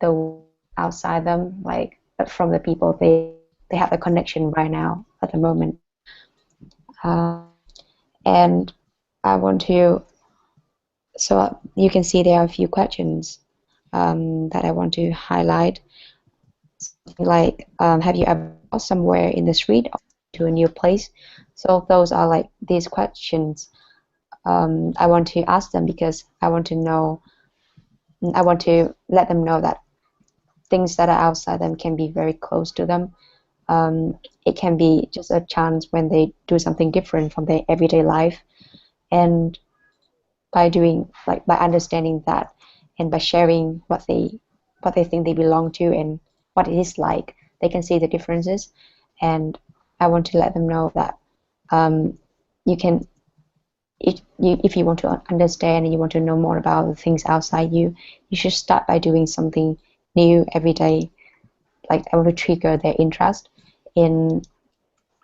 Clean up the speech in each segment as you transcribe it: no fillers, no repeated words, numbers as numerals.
the outside them, like from the people they have a connection right now at the moment. Uh, and I want to, so you can see there are a few questions that I want to highlight. Like, have you ever lost somewhere in the street or to a new place? So those are like these questions. I want to ask them because I want to know, I want to let them know that things that are outside them can be very close to them. It can be just a chance when they do something different from their everyday life, and by doing like by understanding that and by sharing what they think they belong to and what it is like, they can see the differences. And I want to let them know that um, you can if you want to understand and you want to know more about the things outside you, you should start by doing something new every day. Like I want to trigger their interest in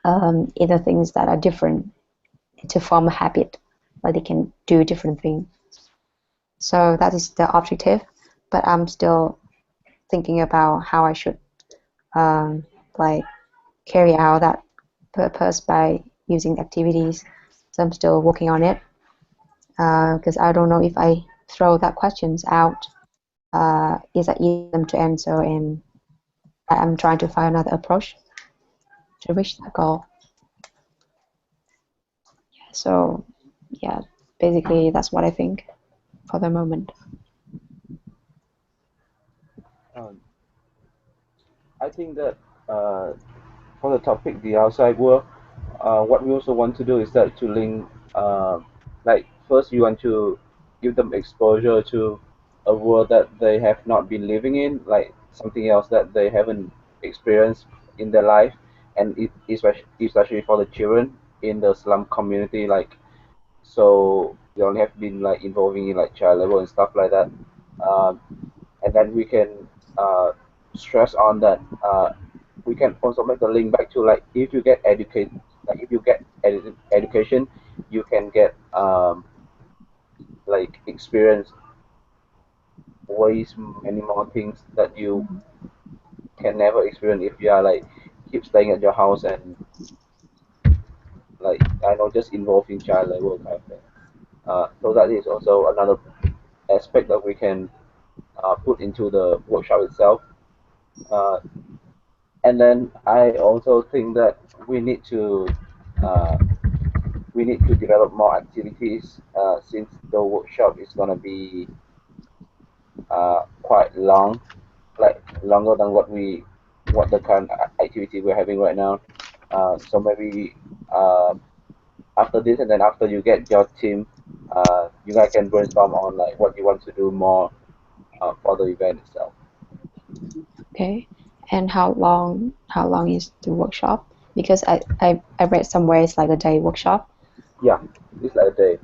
the things that are different to form a habit, like they can do different things. So that is the objective, but I'm still thinking about how I should um, like carry out that purpose by using activities. So I'm still working on it because I don't know if I throw that questions out, is that easy for them to answer, and I'm trying to find another approach to reach that goal. So yeah, basically that's what I think for the moment. Um, I think that uh, for the topic, the outside world, what we also want to do is that to link, like first we want to give them exposure to a world that they have not been living in, like something else that they haven't experienced in their life, and especially for the children in the slum community, like so they only have been like involving in like child labor and stuff like that. Um, and then we can uh, stress on that we can also make the link back to like if you get educate like if you get education you can get like experience ways many more things that you can never experience if you are like keep staying at your house and like I know just involved in child labor kind of thing. So that is also another aspect that we can put into the workshop itself. Uh, and then I also think that we need to uh, we need to develop more activities since the workshop is gonna be quite long, like longer than what the current activity we're having right now. So maybe uh, after this and then after you get your team, you guys can brainstorm on like what you want to do more for the event itself. Okay. And how long is the workshop? Because I read somewhere it's like a day workshop. Yeah, it's like a day.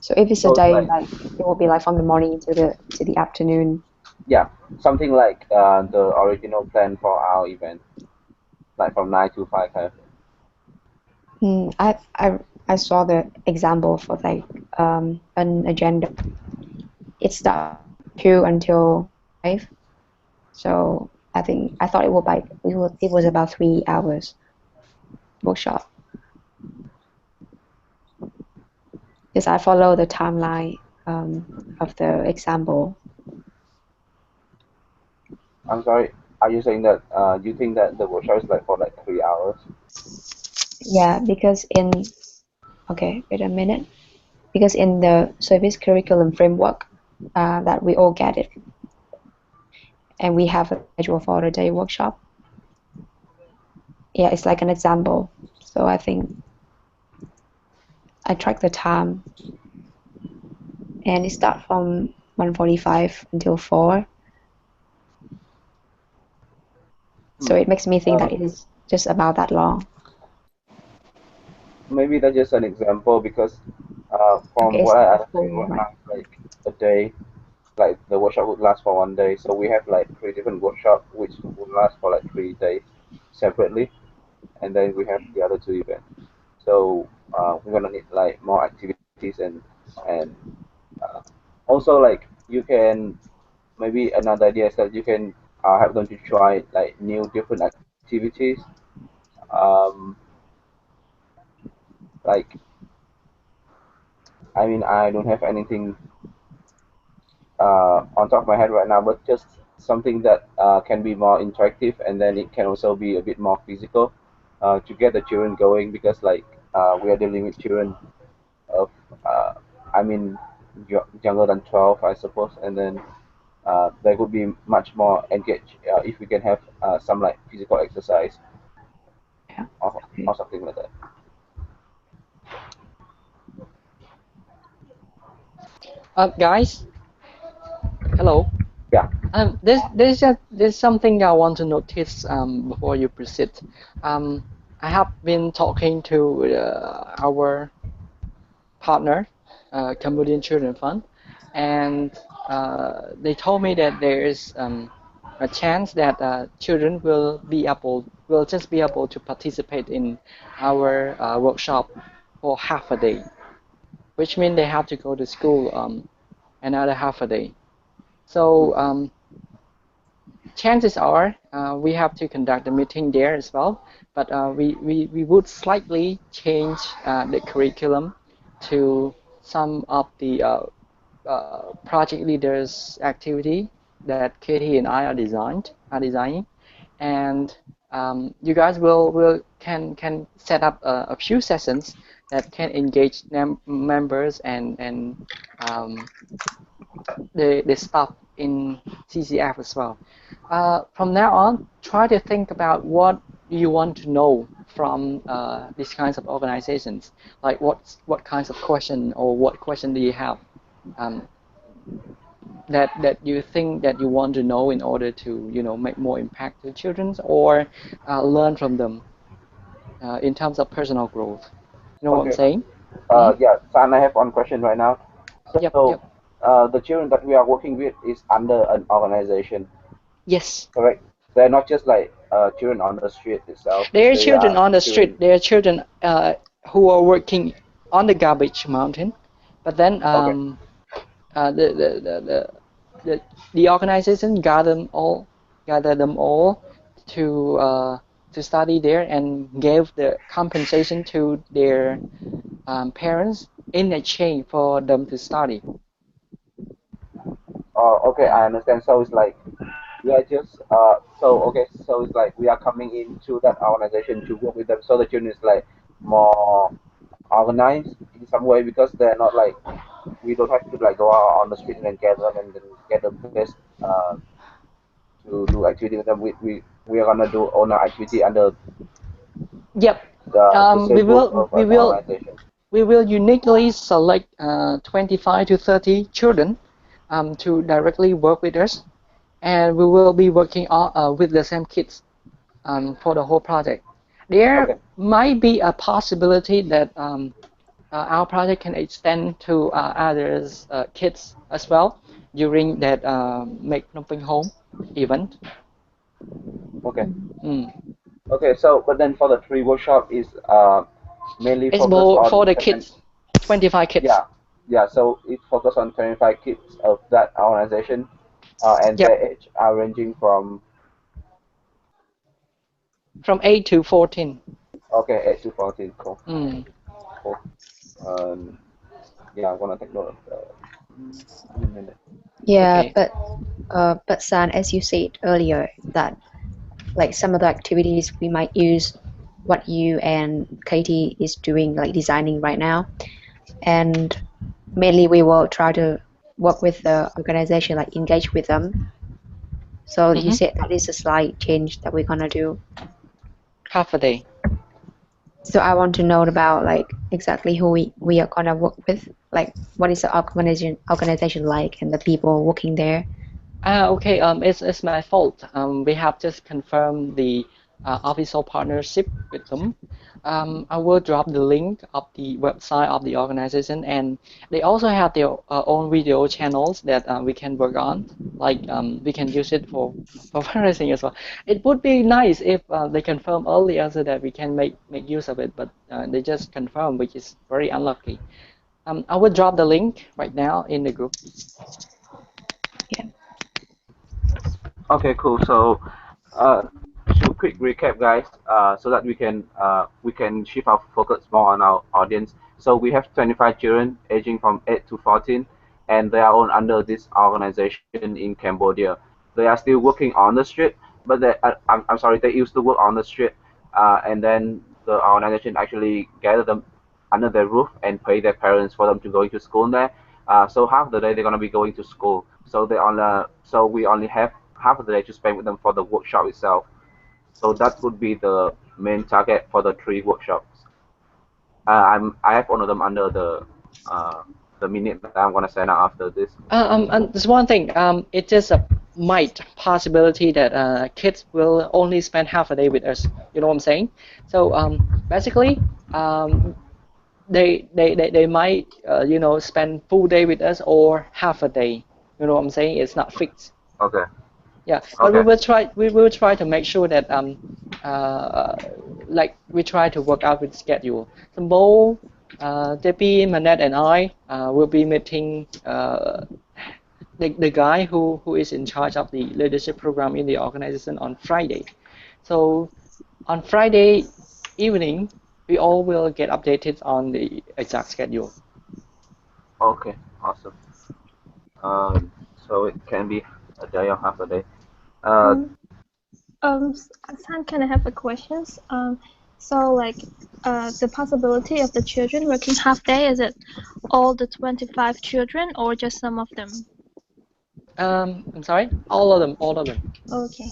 So if it's a So it's day, like like it will be like from the morning to the afternoon. yeah, something like the original plan for our event, like from 9 to 5 kind of thing. I saw the example for like an agenda. It starts 2 until 5. So I thought it was about 3 hours workshop. Because I follow the timeline of the example. I'm sorry. Are you saying that you think that the workshop is like for like 3 hours? Yeah, because in okay, wait a minute. Because in the service curriculum framework that we all get it, and we have a schedule for the day workshop. Yeah, it's like an example. So I think I track the time, and it starts from 1:45 until 4. Hmm. So it makes me think Uh, that it is just about that long. maybe that's just an example because from Okay, what it's I not the understand full, right right? now, it's like a day, like the workshop would last for 1 day. So we have like three different workshops which would last for like 3 days separately, and then we have the other two events. So we're gonna need like more activities and uh, also like you can. maybe another idea is that you can help them to try like new different activities. Um, like I mean, I don't have anything on top of my head right now, but just something that can be more interactive, and then it can also be a bit more physical to get the children going, because like we are dealing with children of uh, I mean younger than 12, I suppose, and then they could be much more engaged if we can have some like physical exercise Yeah. or Okay. something like that. Guys, hello. Yeah. There's something I want to notice before you proceed. Um, I have been talking to our partner, Cambodian Children Fund, and they told me that there is a chance that children will just be able to participate in our workshop for half a day, which means they have to go to school another half a day. So chances are we have to conduct a meeting there as well, but we would slightly change the curriculum to some of the project leaders activity that Katie and I are designing, and you guys can set up a few sessions that can engage members and um, the staff in CCF as well. From now on, try to think about what you want to know from these kinds of organizations. Like what kinds of question or what question do you have um, that you think that you want to know in order to make more impact to children or learn from them in terms of personal growth. You know what I'm Okay. saying? Hmm. Yeah, San, I have one question right now. Yep, So, yep. the children that we are working with is under an organization, Yes. correct? They're not just like children on the street itself. There are They children are on the street. children. There are children who are working on the garbage mountain, but then Okay. the, the, the, the, the the organization gather them all to uh, to study there and gave the compensation to their parents in exchange for them to study. Okay, I understand. So it's like we are just so okay. So it's like we are coming into that organization to work with them, so the children is like more organized in some way, because they're not like we don't have to like go out on the street and then gather them and then get the best to do activity with them. We are gonna do owner activity under Yep. the Um, we same roof will of we an will organization. we will uniquely select 25 to 30 children to directly work with us, and we will be working with the same kids for the whole project. There Okay. might be a possibility that our project can extend to others kids as well during that Make Phnom Home event. Okay. Mm. Okay. So, but then for the tree workshop is mainly It's focused more on for the kids, 25 kids. yeah, yeah. So it focused on 25 kids of that organization, and Yep, their age are ranging from from 8 to 14. okay 8 to 14. Cool. Mm. Cool. Um, yeah, I'm gonna take note of that. In a minute. Yeah, Okay. but San, as you said earlier, that like some of the activities we might use what you and Katie is doing, like designing right now, and mainly we will try to work with the organization, like engage with them. So you Mm-hmm. said that is a slight change that we're gonna do. Half a day. So I want to know about like exactly who we are gonna work with, like what is the organization like and the people working there. Okay. It's my fault. We have just confirmed the official partnership with them. I will drop the link of the website of the organization, and they also have their own video channels that we can work on. Like we can use it for fundraising as well. It would be nice if they confirm earlier so that we can make use of it, but they just confirm, which is very unlucky. I will drop the link right now in the group. Yeah. Okay, cool. So, to quick recap, guys, so that we can shift our focus more on our audience. So we have 25 children aging from 8 to 14, and they are all under this organization in Cambodia. They are still working on the street, but I'm sorry, they used to work on the street, and then the organization actually gathered them under their roof and pay their parents for them to go to school there. So half the day they're gonna be going to school. So we only have half of the day to spend with them for the workshop itself. So that would be the main target for the three workshops. I have one of them under the minute that I'm gonna send out after this. And there's one thing. It is a might possibility that kids will only spend half a day with us. You know what I'm saying? So basically, they might spend full day with us or half a day. You know what I'm saying? It's not fixed. Okay. Yeah, but Okay. we will try to make sure that like we try to work out with schedule. So Mo, JP, Manette, and I will be meeting the guy who is in charge of the leadership program in the organization on Friday. So on Friday evening, we all will get updated on the exact schedule. Okay. Awesome. Um, so it can be a day or half a day. Uh, Um, San, can I have a questions? So like, the possibility of the children working half day, is it all the 25 children or just some of them? I'm sorry, all of them, all of them. Okay.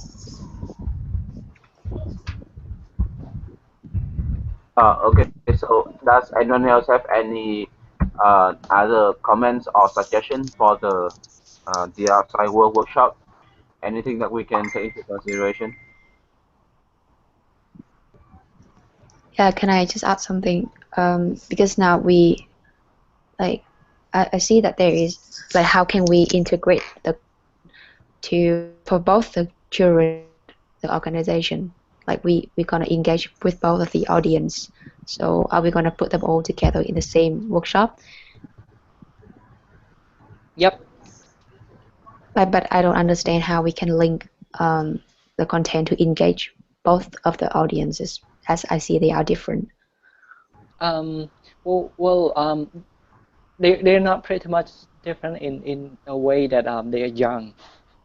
okay. So does anyone else have any other comments or suggestion for the outside world workshop? Anything that we can take into consideration? Yeah, can I just add something? Because now like I see that there is like how can we integrate the for both the children, the organization. Like we're gonna engage with both of the audience. So are we gonna put them all together in the same workshop? Yep. But I don't understand how we can link the content to engage both of the audiences, as I see they are different. Well, they're not pretty much different in a way that they are young.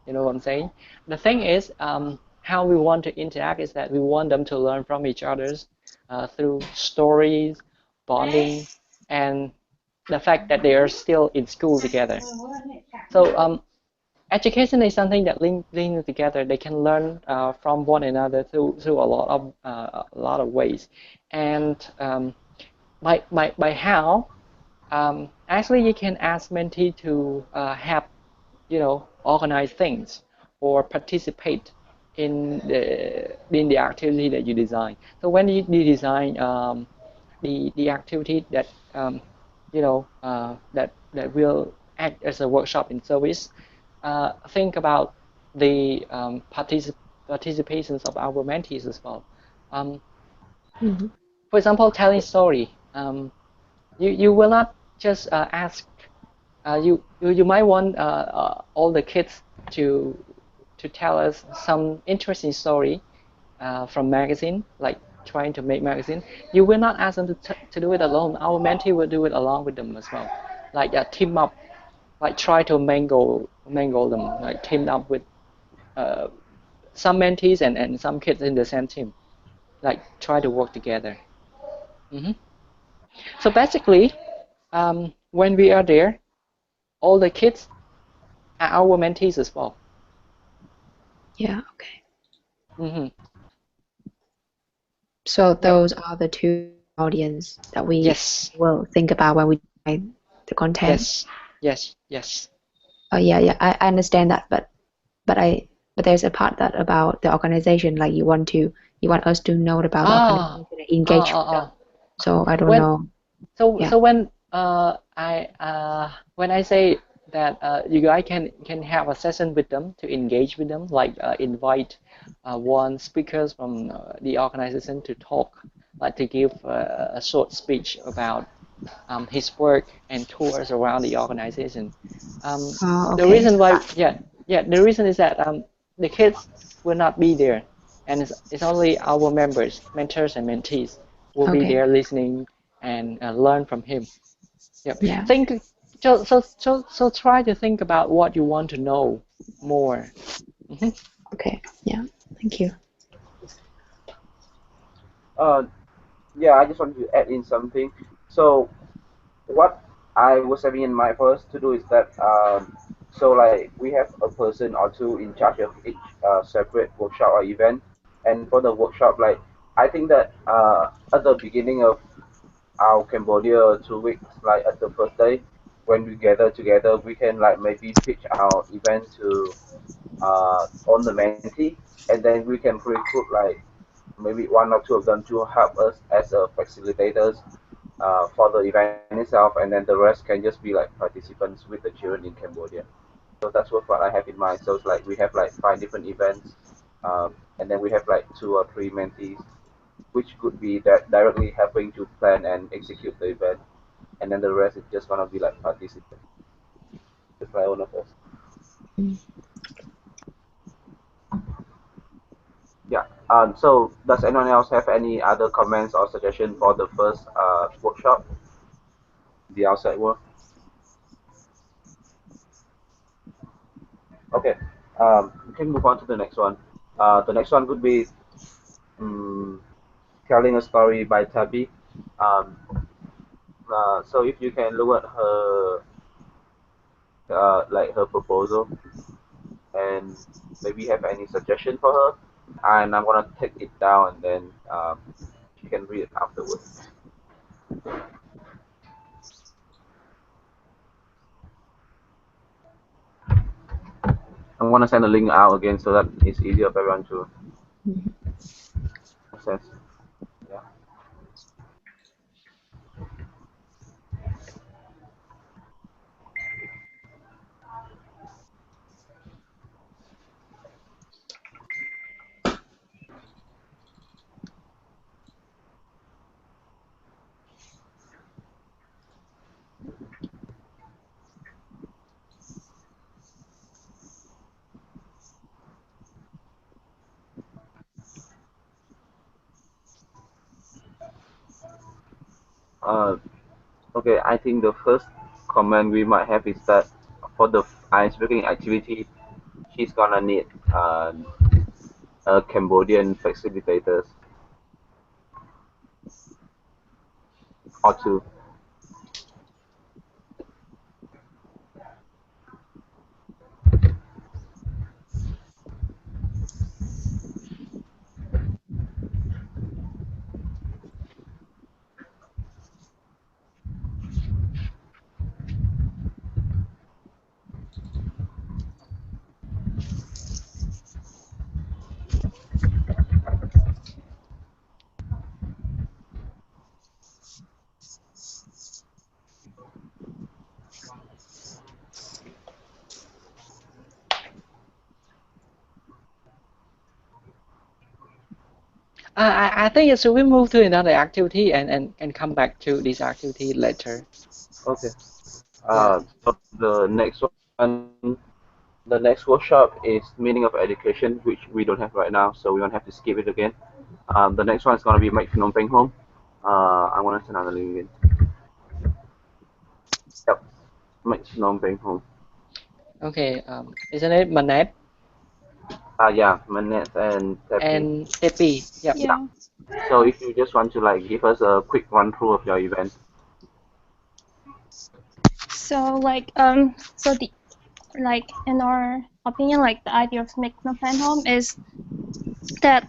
You know what I'm saying? The thing is, how we want to interact is that we want them to learn from each other's through stories, bonding, and the fact that they are still in school together. So education is something that link together. They can learn from one another through a lot of ways, and by how actually you can ask mentee to help organize things or participate in the activity that you design. So when you design the activity that that will act as a workshop in service, think about the participations of our mentees as well. Um, Mm-hmm. for example, telling story. You will not just ask. You might want all the kids to tell us some interesting story from magazine, like trying to make magazine. You will not ask them to do it alone. Our mentee will do it along with them as well, like team up, like try to mangle them, like team up with uh, some mentees and some kids in the same team, like try to work together. hmm So basically, when we are there, all the kids are our mentees as well. Yeah, okay. hmm So Yep. those are the two audience that we Yes. will think about when we design the content. Yes. Yes. Yes. Oh yeah, I understand that, but there's a part that about the organization, like you want us to know about the Ah. organization and engage with them. So I don't When know. so Yeah. so when I say that you guys can have a session with them to engage with them, like invite one speakers from the organization to talk, like to give a short speech about his work and tours around the organization. Oh, The okay. reason why, yeah, the reason is that the kids will not be there, and it's only our members, mentors and mentees will be Okay. there listening and learn from him. Yep. Yeah. So try to think about what you want to know more. Okay. Yeah. Thank you. Yeah, I just wanted to add in something. So what I was having in mind first to do is that so like we have a person or two in charge of each separate workshop or event, and for the workshop, like I think that at the beginning of our Cambodia 2 weeks, like at the first day when we gather together, we can like maybe pitch our event to on the mentee, and then we can recruit like maybe one or two of them to help us as facilitators for the event itself, and then the rest can just be like participants with the children in Cambodia. So that's what I have in mind. So it's like we have like 5 different events, and then we have like 2 or 3 mentees, which could be directly helping to plan and execute the event, and then the rest is just gonna be like participants, just like one of us. Mm. Yeah. So does anyone else have any other comments or suggestion for the first workshop, the outside world? Okay. We can move on to the next one. The next one would be um, telling a story by Tabby. Um, so if you can look at her, like her proposal, and maybe have any suggestion for her, and I'm gonna take it down, and then she can read it afterwards. I'm gonna send a link out again so that it's easier for everyone to access. Yeah. Uh, okay, I think the first comment we might have is that for the icebreaking activity, she's gonna need a Cambodian facilitators or two. I think so we move to another activity and come back to this activity later. Okay. Yeah. So the next workshop is meaning of education, which we don't have right now, so we're gonna have to skip it again. The next one is gonna be make Phnom Penh home. I wanna send out the link again. Yep, make Phnom Penh home. Okay. Isn't it Manet Yeah, Manette and Tepi. and Tepi? Yep. Yeah. So if you just want to like give us a quick run through of your event. So so the in our opinion, like the idea of Make Phnom Penh Home is that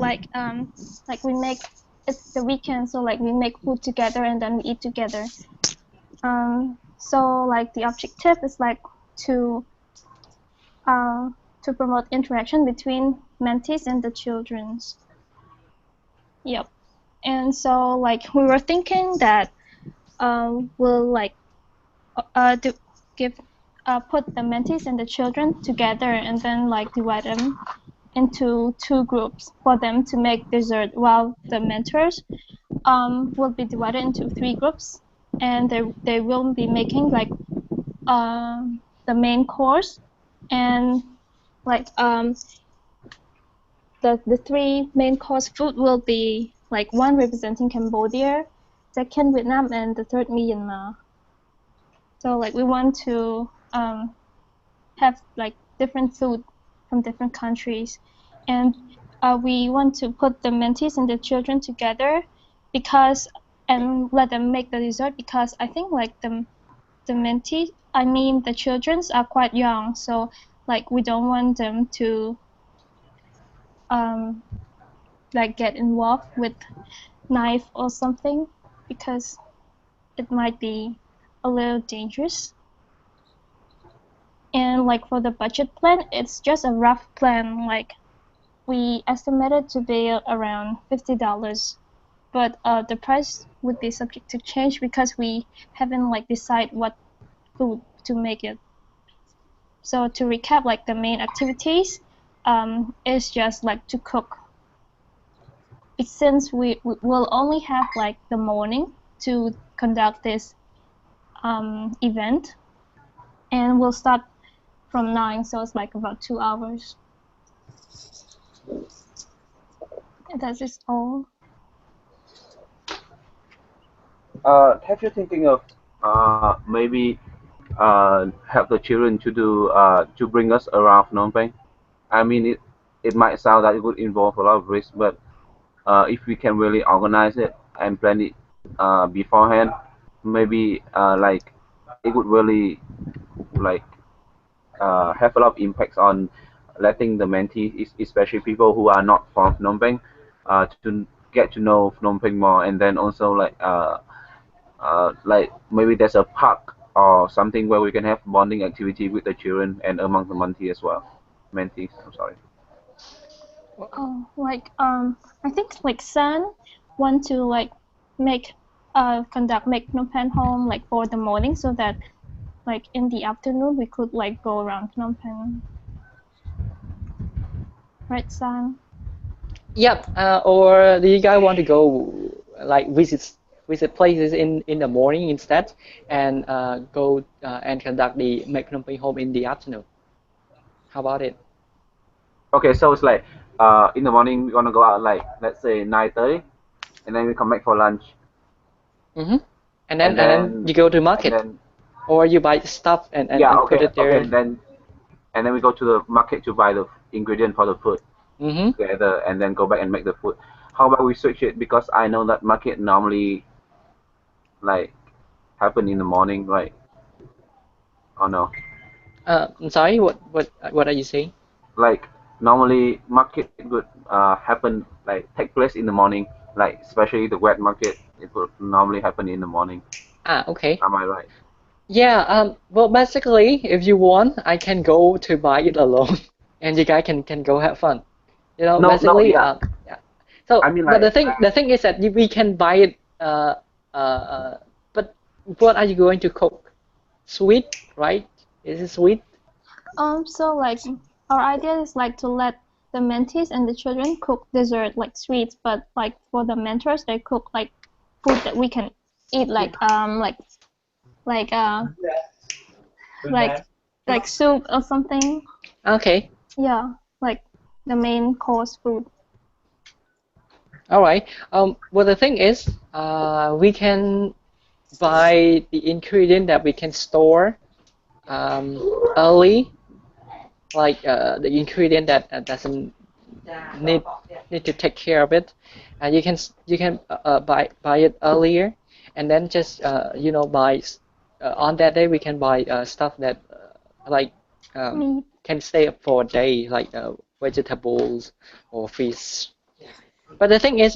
we make it's the weekend, so like we make food together and then we eat together. So like the objective is like to promote interaction between mentees and the childrens. Yep. And so like we were thinking that we'll like to give put the mentees and the children together and then like divide them into 2 groups for them to make dessert, while the mentors will be divided into 3 groups, and they will be making like the main course, and like the three main course food will be like one representing Cambodia, second Vietnam, and the third Myanmar. So like we want to have like different food from different countries, and we want to put the mentees and the children together because and let them make the dessert because I think like the mentees, I mean the childrens are quite young, so like we don't want them to like get involved with knife or something because it might be a little dangerous. And like for the budget plan, it's just a rough plan. Like we estimated to be around $50, but the price would be subject to change because we haven't like decided what food to make it. So to recap, like the main activities is just like to cook. Since we will only have like the morning to conduct this event, and we'll start from 9, so it's like about 2 hours. And that is all. Have you thinking of maybe help the children to do to bring us around Phnom Penh? I mean, it might sound that it would involve a lot of risk, but if we can really organize it and plan it beforehand, maybe like it would really like have a lot of impacts on letting the mentees, especially people who are not from Phnom Penh, to get to know Phnom Penh more, and then also like maybe there's a park or something where we can have bonding activity with the children and among the mentees as well. Mentees, I'm sorry. Oh, like I think like San want to like make make Phnom Penh home like for the morning so that like in the afternoon we could like go around Phnom Penh. Right, San? Yep. Or do you guys want to go like visit places in the morning instead, and go and conduct the Make Phnom Penh home in the afternoon? How about it? Okay, so it's like in the morning we're gonna go out like let's say 9:30, and then we come back for lunch, Mm-hmm. And and then then you go to and market, then or you buy stuff yeah, and put okay, it okay, there. and then we go to the market to buy the ingredient for the food Mm-hmm. together, and then go back and make the food. How about we switch it, because I know that market normally like happen in the morning, right? Oh no, I'm sorry. What are you saying? like normally market would happen like take place in the morning, like especially the wet market. It would normally happen in the morning. Okay. Am I right? Yeah. Well, basically, if you want, I can go to buy it alone, and you guys can go have fun. No, no, Basically, yeah. yeah. So, I mean but like the thing is that we can buy it. But what are you going to cook? Sweet, right? Is it sweet? So like our idea is like to let the mentees and the children cook dessert like sweets, but like for the mentors they cook like food that we can eat like like like soup or something. Okay. Yeah, like the main course food. All right. Well, the thing is, we can buy the ingredient that we can store early, like the ingredient that doesn't need to take care of it, and you can buy it earlier, and then just buy on that day we can buy stuff that like Meat. can stay up for a day, like vegetables or fish. But the thing is,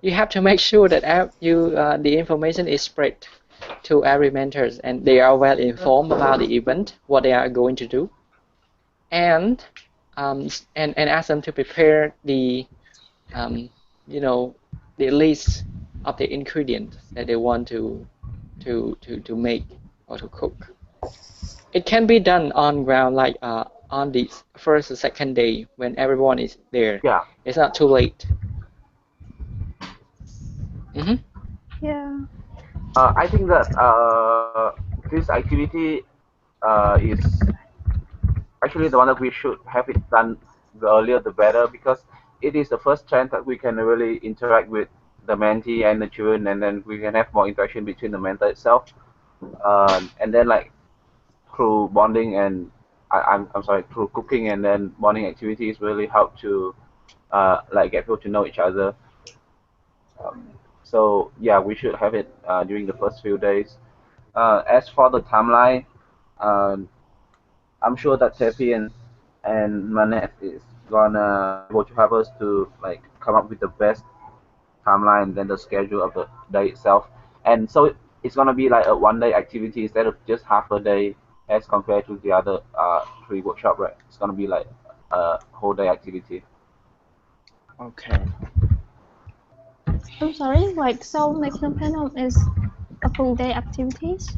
you have to make sure that the information is spread to every mentors and they are well informed about the event, what they are going to do, and and ask them to prepare um, you know the list of the ingredients that they want to make or to cook. It can be done on ground, like on the first or second day when everyone is there. yeah. It's not too late. Hmm. Yeah. I think that this activity is actually the one that we should have it done the earlier the better, because it is the first chance that we can really interact with the mentee and the children, and then we can have more interaction between the mentor itself, and then like through bonding and I'm sorry, through cooking and then bonding activities really help to like get people to know each other. Um, so yeah, we should have it during the first few days. As for the timeline, um, I'm sure that Tepi and Manet is gonna able to help us to like come up with the best timeline than the schedule of the day itself. And so it's gonna be like a 1 day activity instead of just half a day as compared to the other three workshop, right? It's gonna be like a whole day activity. Okay. I'm sorry, like, so maximum panel is a full day activities?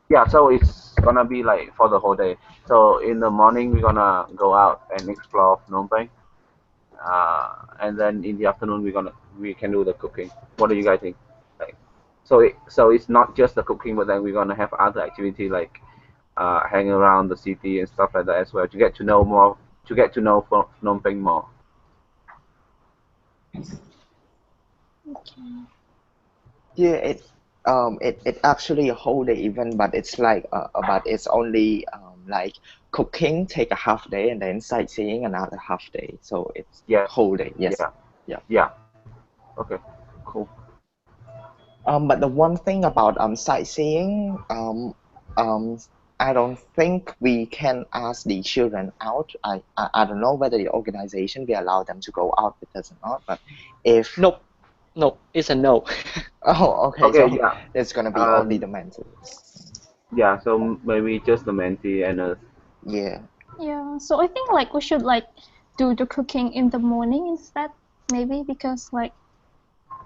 Yeah, so it's gonna be like for the whole day. So in the morning we're gonna go out and explore Phnom Penh, and then in the afternoon we can do the cooking. What do you guys think? Like, so it's not just the cooking, but then we're gonna have other activity like hang around the city and stuff like that as well to get to know more, to get to know Phnom Penh more. Okay. Yeah, it actually a whole day event, but it's like but it's only like cooking take a half day and then sightseeing another half day. So it's Yes. whole day. Yes. Yeah. Yeah. Yeah. Okay. Cool. But the one thing about sightseeing, um, I don't think we can ask the children out. I don't know whether the organization will allow them to go out with us or not. But if Nope. No, it's a no. oh, okay, Okay. so Yeah. it's gonna be only the mentors. Yeah. So maybe just the mentee and us. Yeah. Yeah, so I think like we should like do the cooking in the morning instead, maybe, because like,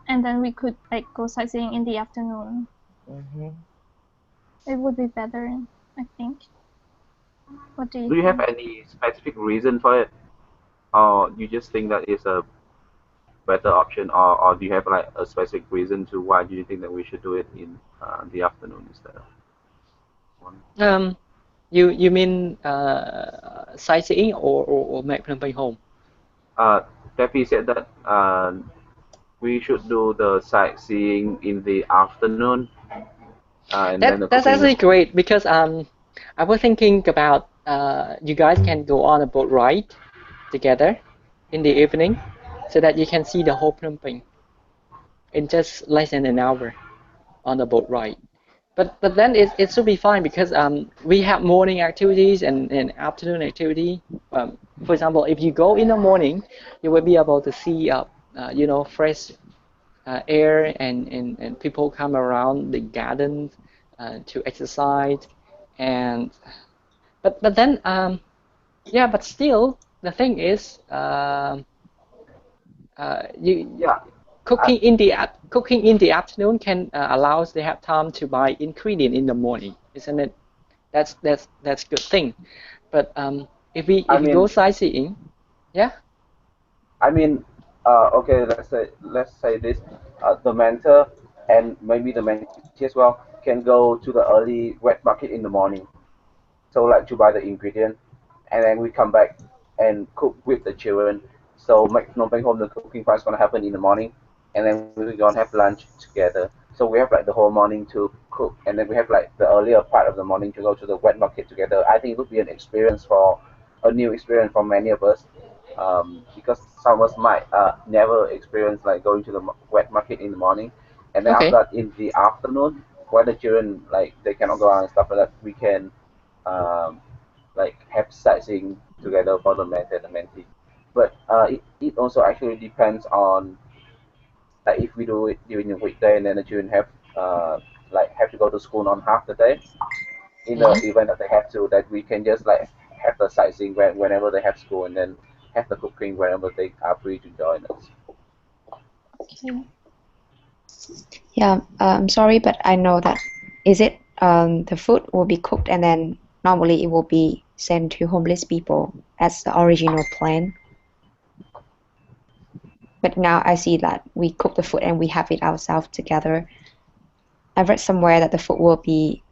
and then we could like go sightseeing in the afternoon. Mm-hmm. It would be better, I think. What do you Do you have think? any specific reason for it, or you just think that it's a better option, or do you have like a specific reason to why do you think that we should do it in the afternoon instead of morning? You mean sightseeing or make Phnom Penh home? Tepi said that we should do the sightseeing in the afternoon, and then the That's cooking in the actually morning. great because I was thinking about you guys can go on a boat ride together in the evening so that you can see the whole Phnom Penh in just less than an hour on the boat ride. But then it should be fine because we have morning activities and afternoon activity. For example, if you go in the morning, you will be able to see fresh air and people come around the garden to exercise and but then yeah, but still the thing is you Yeah, I, cooking in the afternoon can allows they have time to buy ingredient in the morning, isn't it? That's good thing. But I if we go mean, sightseeing, yeah, I mean, okay, let's say this, the mentor and maybe the mentee as well can go to the early wet market in the morning. So like to buy the ingredient, and then we come back and cook with the children. So make Phnom Penh home, the cooking part is gonna happen in the morning, and then we're gonna have lunch together. So we have like the whole morning to cook, and then we have like the earlier part of the morning to go to the wet market together. I think it would be an experience for a new experience for many of us, because some of us might never experience like going to the wet market in the morning, and then after okay. that in the afternoon when the children like they cannot go out and stuff like that, we can um, like have sightseeing together for the mentor and the mentee. But it also actually depends on like if we do it during the weekday and then the children have like have to go to school on half the day in the Mhm. event that they have to, that we can just like have the sightseeing whenever they have school, and then have the cooking whenever they are free to join us. Okay. Yeah, I'm sorry, but I know that is it the food will be cooked and then normally it will be sent to homeless people as the original plan. But now I see that we cook the food and we have it ourselves together. I've read somewhere that the food will be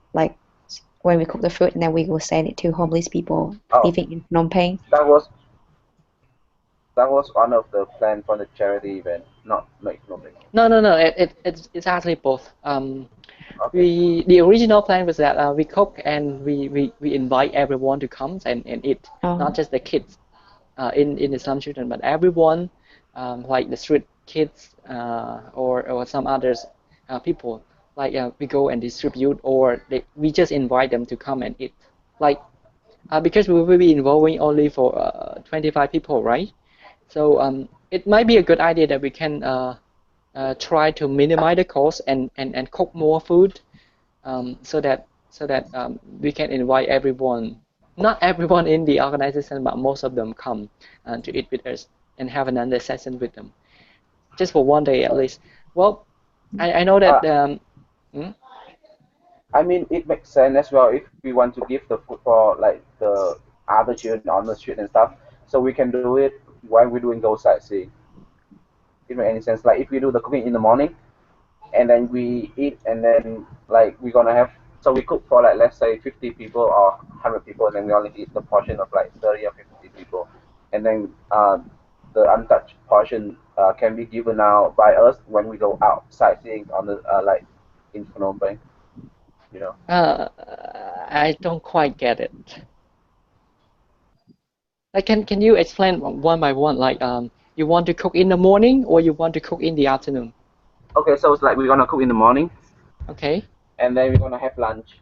when we cook the food, and then we will send it to homeless people Oh, living in Phnom Penh. that was one of the plan for the charity event, not economic. No. It's actually both. Okay. The original plan was that we cook and we invite everyone to come and eat, not just the kids in the slum children, but everyone, like the street kids or some others people. Like we go and distribute, or we just invite them to come and eat. Like because we will be involving only for 25 people, right? So it might be a good idea that we can try to minimize the cost and cook more food, so that we can invite everyone. Not everyone in the organization, but most of them come to eat with us and have another session with them, just for one day at least. Well, I know that. Uh, I mean, it makes sense as well if we want to give the food for like the other children on the street and stuff. So we can do it while we're doing those sightseeing. It make any sense? Like if we do the cooking in the morning and then we eat and then like we're gonna have so we cook for like let's say 50 people or 100 people and then we only eat the portion of like 30 or 50 people and then the untouched portion can be given out by us when we go out sightseeing on the like in Phnom Penh, you know. I don't quite get it. Like, can you explain one by one? Like, you want to cook in the morning or you want to cook in the afternoon? Okay, so it's like we're gonna cook in the morning Okay, and then we're gonna have lunch.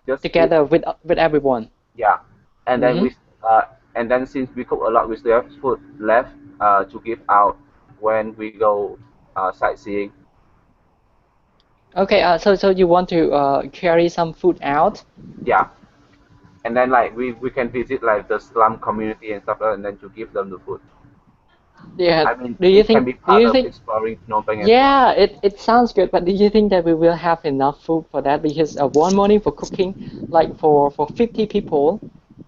Just eat, together with everyone. yeah, and then Mm-hmm. and then since we cook a lot, we still have food left to give out when we go sightseeing. Okay, so you want to carry some food out? Yeah, and then like we can visit like the slum community and stuff like that, and then to give them the food. Yeah. I mean, Do you it can think? be Do part you of think? exploring Phnom Penh as well. Yeah, it sounds good, but do you think that we will have enough food for that? Because one morning for cooking, like for 50 people,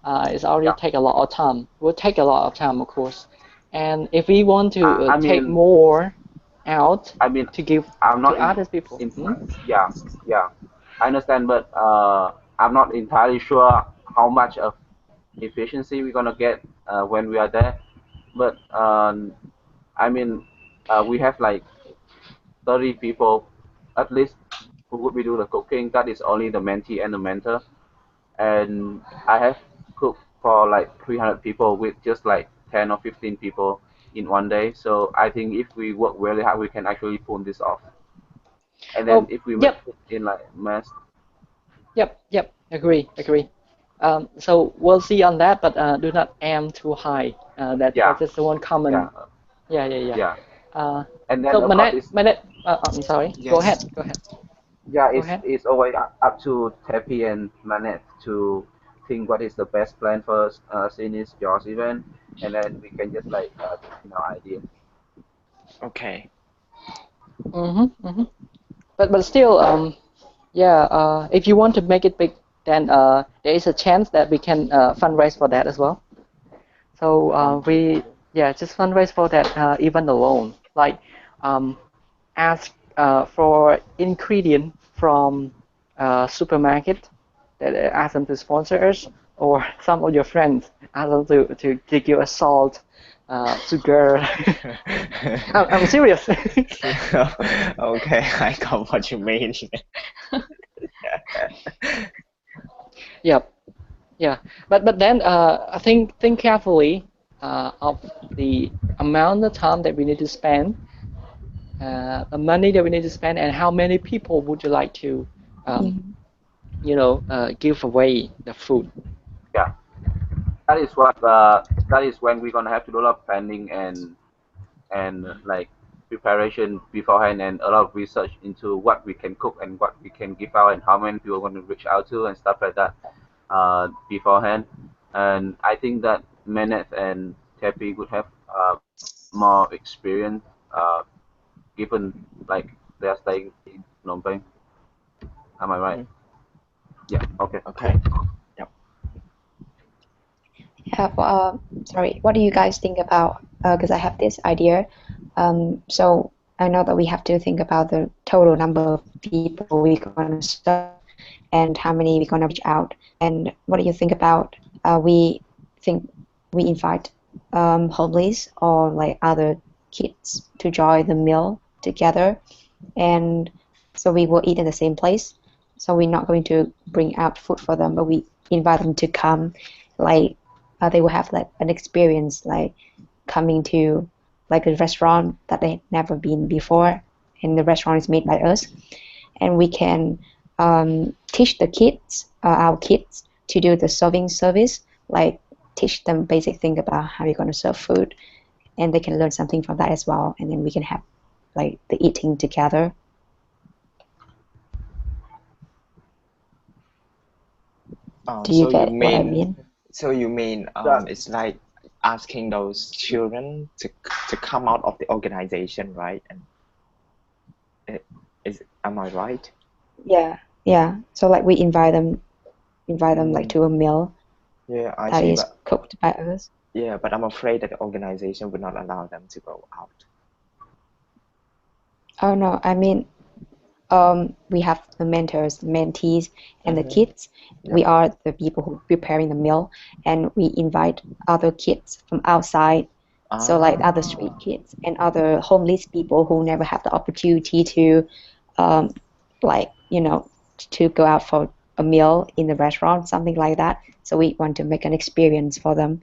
it's already Yeah, take a lot of time. Will take a lot of time, of course. And if we want to I take mean, more out I mean, to give I'm to not other people, in yeah, yeah, I understand, but I'm not entirely sure how much of efficiency we're gonna get when we are there. But I mean, we have like 30 people at least who would be do the cooking. That is only the mentee and the mentor. And I have cooked for like 300 people with just like 10 or 15 people in one day. So I think if we work really hard, we can actually pull this off. And then oh, if we make yep, it in like mass, yep. Agree. So we'll see on that, but do not aim too high. yeah, That's just the one yeah, common. Yeah. yeah. Uh, And then so of course it's Manette, I'm sorry. Yes. yeah, Go ahead. it's always up to Tepi and Manet to think what is the best plan for Seniors Jaws event, and then we can just like put in our idea. Okay. Mm-hmm. But still, yeah. If you want to make it big, then there is a chance that we can fundraise for that as well. So we, yeah, just fundraise for that event alone. Like, ask for ingredient from supermarket, that ask them to sponsor us, or some of your friends ask them to give us salt, sugar. I'm serious. Okay, I got what you mean. Yep. Yeah, but then I think carefully of the amount of time that we need to spend, the money that we need to spend, and how many people would you like to, um, give away the food. Yeah, that is what that is when we're gonna have to do a lot of planning and like preparation beforehand and a lot of research into what we can cook and what we can give out and how many people we're going to reach out to and stuff like that beforehand. And I think that Manet and Tepi would have more experience given like they're staying in Phnom Penh. Am I right? Yeah. Okay. Okay. Yep. Yeah, sorry, what do you guys think about, because I have this idea. So I know that we have to think about the total number of people we're going to serve. and how many we're gonna reach out. And what do you think about we think we invite homeless or like other kids to join the meal together, and so we will eat in the same place. So we're not going to bring out food for them, but we invite them to come, like they will have like an experience like coming to like a restaurant that they've never been before, and the restaurant is made by us, and we can teach the kids, our kids, to do the serving service, like teach them basic thing about how you're going to serve food, and they can learn something from that as well, and then we can have like the eating together. Do you So you get what I mean mean? That it's like asking those children to come out of the organization, right? And am I right? Yeah, yeah. So like we invite them like Mm, to a meal yeah, I that see, is but cooked by us. yeah, but I'm afraid that the organization would not allow them to go out. Oh no, I mean we have the mentors, the mentees, and the Mm-hmm. kids. Yep. We are the people who preparing the meal, and we invite other kids from outside. So like other street Ah, kids and other homeless people who never have the opportunity to, um, like to go out for a meal in the restaurant, something like that. So we want to make an experience for them.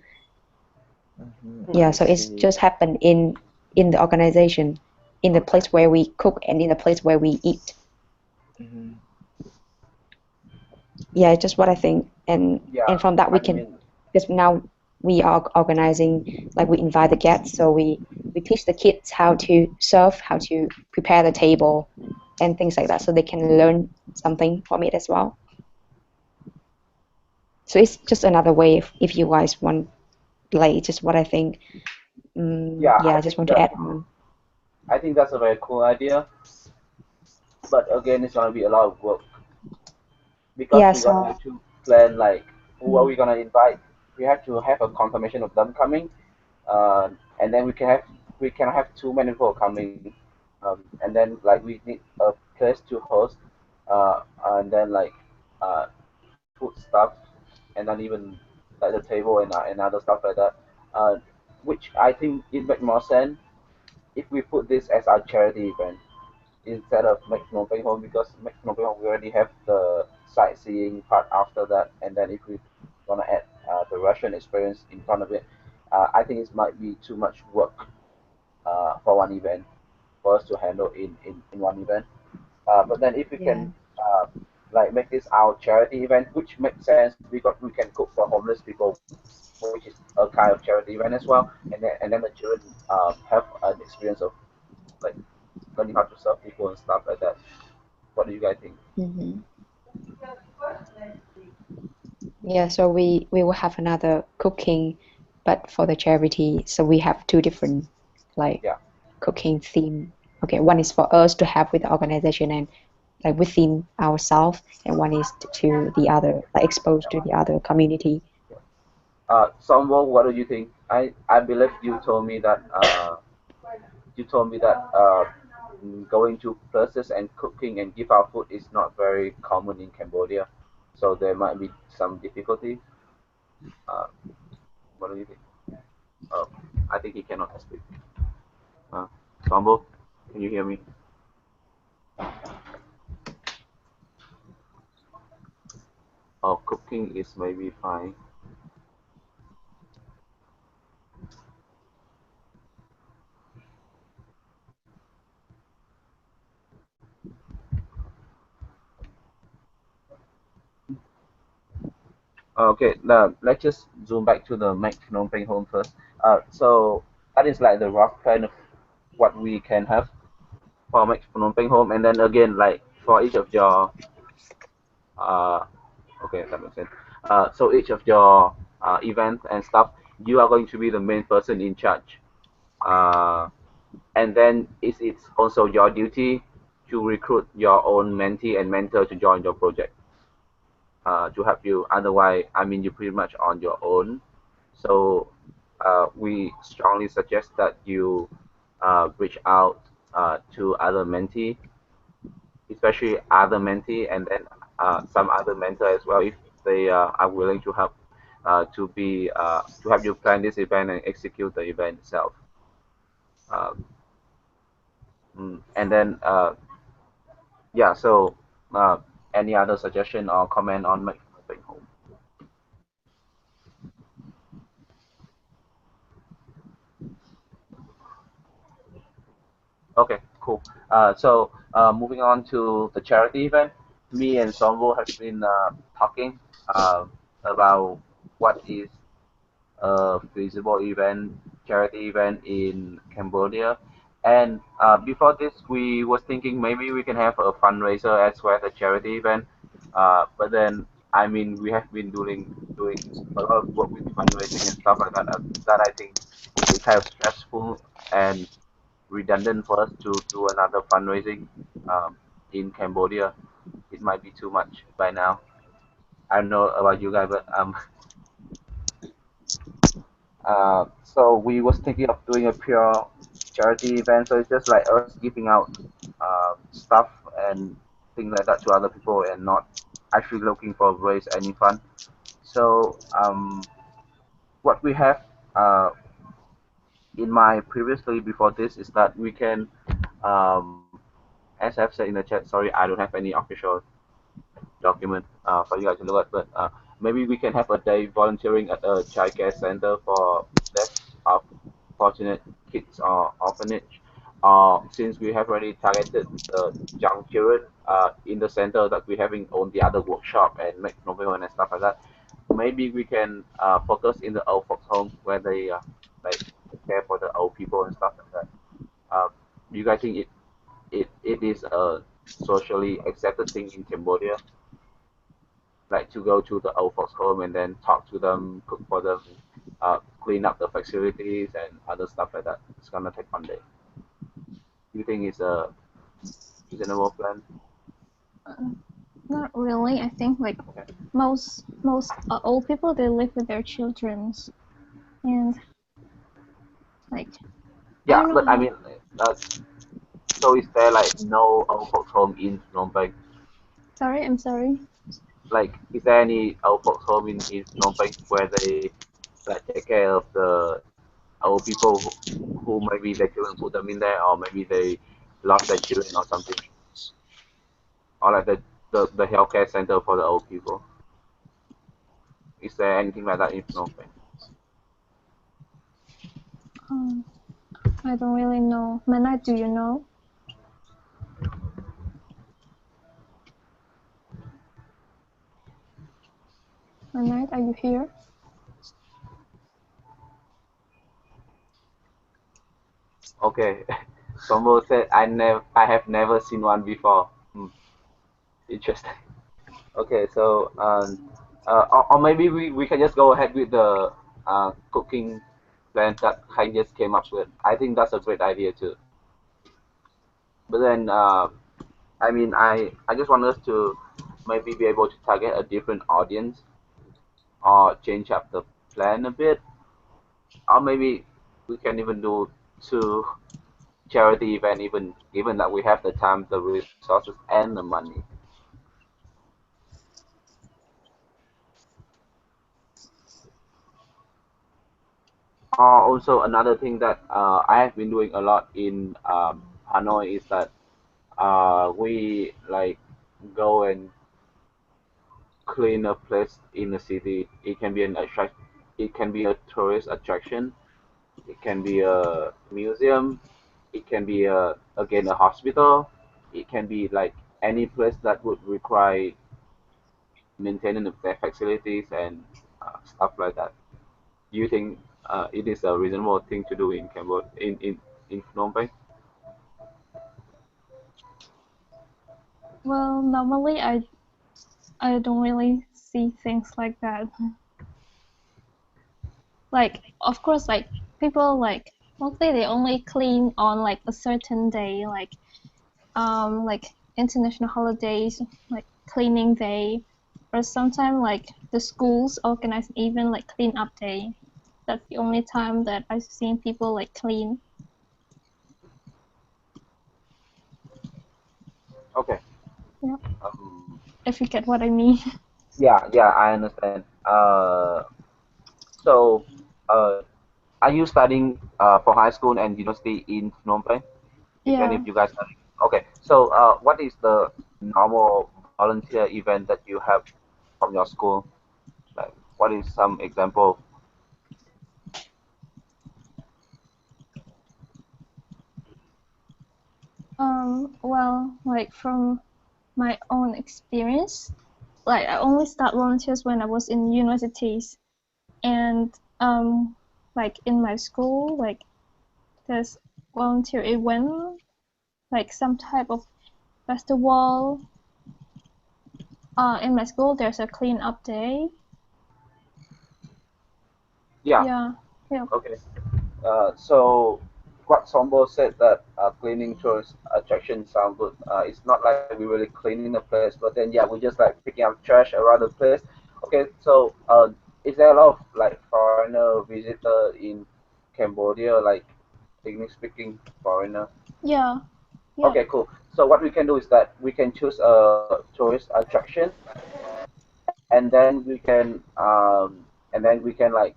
Yeah, I so it's see. just happened in the organization, in the place where we cook and in the place where we eat. Mm-hmm. Yeah, just what I think, yeah, and from that we I can, mean, because now we are organizing, like we invite the guests, so we teach the kids how to serve, how to prepare the table, and things like that, so they can learn something from it as well. So it's just another way if you guys want, like just what I think. yeah, Yeah, I just want to add on. I think that's a very cool idea. But again, it's gonna be a lot of work because Yeah, we're gonna so have to plan like who are mm, we gonna invite. We have to have a confirmation of them coming, and then we cannot have too many people coming, and then like we need a place to host, and then like uh, food stuff, and then even like the table and other stuff like that, uh, which I think it makes more sense if we put this as our charity event instead of Make Phnom Penh Home, because Make Phnom Penh Home we already have the sightseeing part after that, and then if we wanna add the Russian experience in front of it, I think it might be too much work for one event for us to handle in one event. But then if we yeah. can like make this our charity event, which makes sense because we can cook for homeless people, which is a kind of charity event as well, and then the children have an experience of like learning how to serve people and stuff like that. What do you guys think? hmm Yeah, so we will have another cooking, but for the charity. So we have two different like Yeah. cooking theme. Okay, one is for us to have with the organization and like within ourselves, and one is to the other, like exposed to the other community. Samuel, what do you think? I believe you told me that going to places and cooking and give out food is not very common in Cambodia, so there might be some difficulty. Uh, what do you think? Uh, I think he cannot speak. Uh, Samuel, can you hear me? Oh, cooking is maybe fine. Okay, now let's just zoom back to the Make Phnom Penh home first. So that is like the rough plan of what we can have for Make Phnom Penh home, and then again, like for each of your, uh, okay, that makes sense. So each of your events and stuff, you are going to be the main person in charge. Uh, and then it's also your duty to recruit your own mentee and mentor to join your project, to help you. Otherwise, I mean, you're pretty much on your own. So we strongly suggest that you reach out to other mentee, especially other mentee, and then some other mentor as well if they are willing to help to help you plan this event and execute the event itself. Um, and then yeah, so any other suggestion or comment on Make Phnom Penh Home? Okay, cool. So moving on to the charity event, me and Sombo have been talking about what is a feasible event, charity event in Cambodia. And before this, we was thinking maybe we can have a fundraiser as well as a charity event. But then, I mean, we have been doing a lot of work with fundraising and stuff like that. That I think is kind of stressful and redundant for us to do another fundraising in Cambodia. It might be too much by now. I don't know about you guys, but so we was thinking of doing a pure charity event. So it's just like us giving out stuff and things like that to other people, and not actually looking for raise any fund. So what we have in my previously before this is that we can, as I've said in the chat. Sorry, I don't have any official document for you guys to look at, but maybe we can have a day volunteering at a child care center for less fortunate kids or orphanage. Since we have already targeted the young children in the center that we're having on the other workshop and make November and stuff like that, maybe we can focus in the old folks home where they like care for the old people and stuff like that. You guys think it is a socially accepted thing in Cambodia, like to go to the old folks home and then talk to them, cook for them, clean up the facilities and other stuff like that? It's gonna take 1 day. Do you think it's a reasonable plan? Not really. I think like Okay. most old people, they live with their children, and like I Yeah, don't know but I how. mean, uh, so is there like no old folks home in Phnom Penh? Sorry, I'm sorry. Like, is there any old folks home in Phnom Penh where they like take care of the old people who maybe their children put them in there, or maybe they lost their children or something, or like the healthcare center for the old people? Is there anything like that in Phnom Penh? Um, I don't really know. Manai, do you know? Manai, are you here? Okay, Sombo said I have never seen one before. Interesting. Okay, so or maybe we can just go ahead with the cooking plan that I just came up with. I think that's a great idea too. But then I mean I just want us to maybe be able to target a different audience or change up the plan a bit, or maybe we can even do two charity event even given that we have the time, the resources, and the money. Also, another thing that I have been doing a lot in Hanoi is that we like go and clean a place in the city. It can be an attract, it can be a tourist attraction. It can be a museum. It can be again a hospital. It can be like any place that would require maintaining the facilities and stuff like that. Do you think it is a reasonable thing to do in Cambodia, in Phnom Penh? Well, normally I don't really see things like that. Like, of course, like people like mostly they only clean on like a certain day, like international holidays, like cleaning day, or sometimes like the schools organize even like clean up day. That's the only time that I've seen people like clean. Okay. Yeah. if you get what I mean. Yeah, yeah, I understand. So, uh, are you studying for high school and university in Phnom Penh? Even Yeah. if you guys study. Okay. So, what is the normal volunteer event that you have from your school? Like, what is some example? Well, like from my own experience, like I only start volunteers when I was in universities, and like in my school, like there's volunteer event, like some type of festival. In my school, there's a clean up day. Yeah. Yeah, yeah, Okay. So what Sombo said that cleaning tourist attraction sound good. It's not like we really cleaning the place, but then yeah, we just like picking up trash around the place. Okay, so is there a lot of like foreigner visitor in Cambodia, like English speaking foreigner? yeah, yeah. Okay, cool. So what we can do is that we can choose a tourist attraction, and then we can like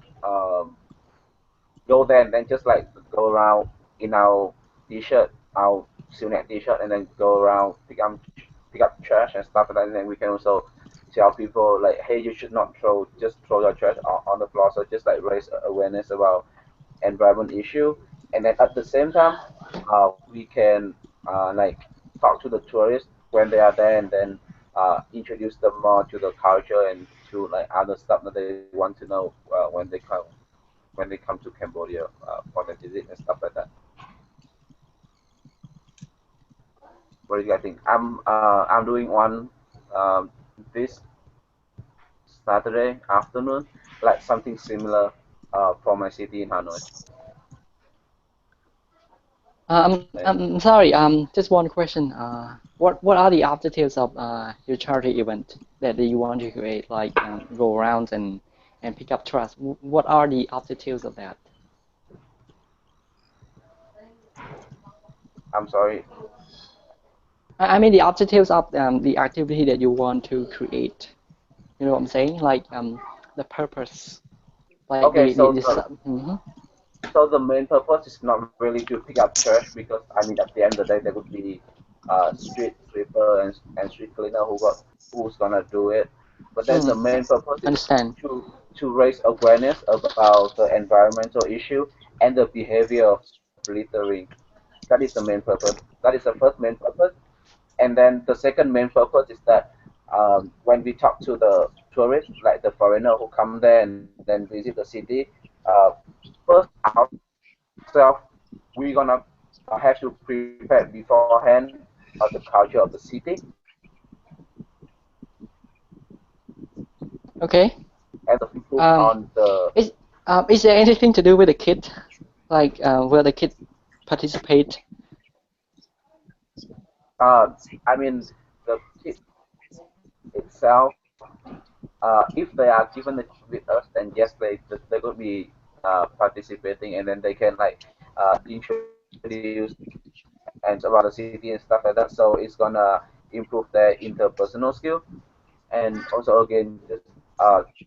go there and then just like go around in our t-shirt, our Silnet t-shirt, and then go around pick up trash and stuff like that. And then we can also tell people like, hey, you should not just throw your trash on the floor. So just like raise awareness about environment issue, and then at the same time, we can like talk to the tourists when they are there, and then introduce them more to the culture and to like other stuff that they want to know when they come to Cambodia for the visit and stuff like that. What do you guys think? I'm doing one this Saturday afternoon, like something similar for my city in Hanoi. I'm sorry. Just one question. What are the objectives of your charity event that you want to create? Like go around and pick up trash. What are the objectives of that? I'm sorry. I mean the objectives of the activity that you want to create. You know what I'm saying? Like the purpose, like Okay, the so the mhm. so the main purpose is not really to pick up trash because I mean at the end of the day there would be street sweeper and street cleaner who's gonna do it. But then the main purpose is Understand. to raise awareness about the environmental issue and the behavior of littering. That is the main purpose. That is the first main purpose. And then the second main purpose is that when we talk to the tourists, like the foreigner who come there and then visit the city, uh, first ourselves, we're gonna have to prepare beforehand the culture of the city Okay. and improve Um, on the. is there anything to do with the kid, like where the kid participate? I mean, the kit itself, if they are given it with us, then yes, they could be participating, and then they can like introduce and about the city and stuff like that. So it's gonna improve their interpersonal skill, and also again just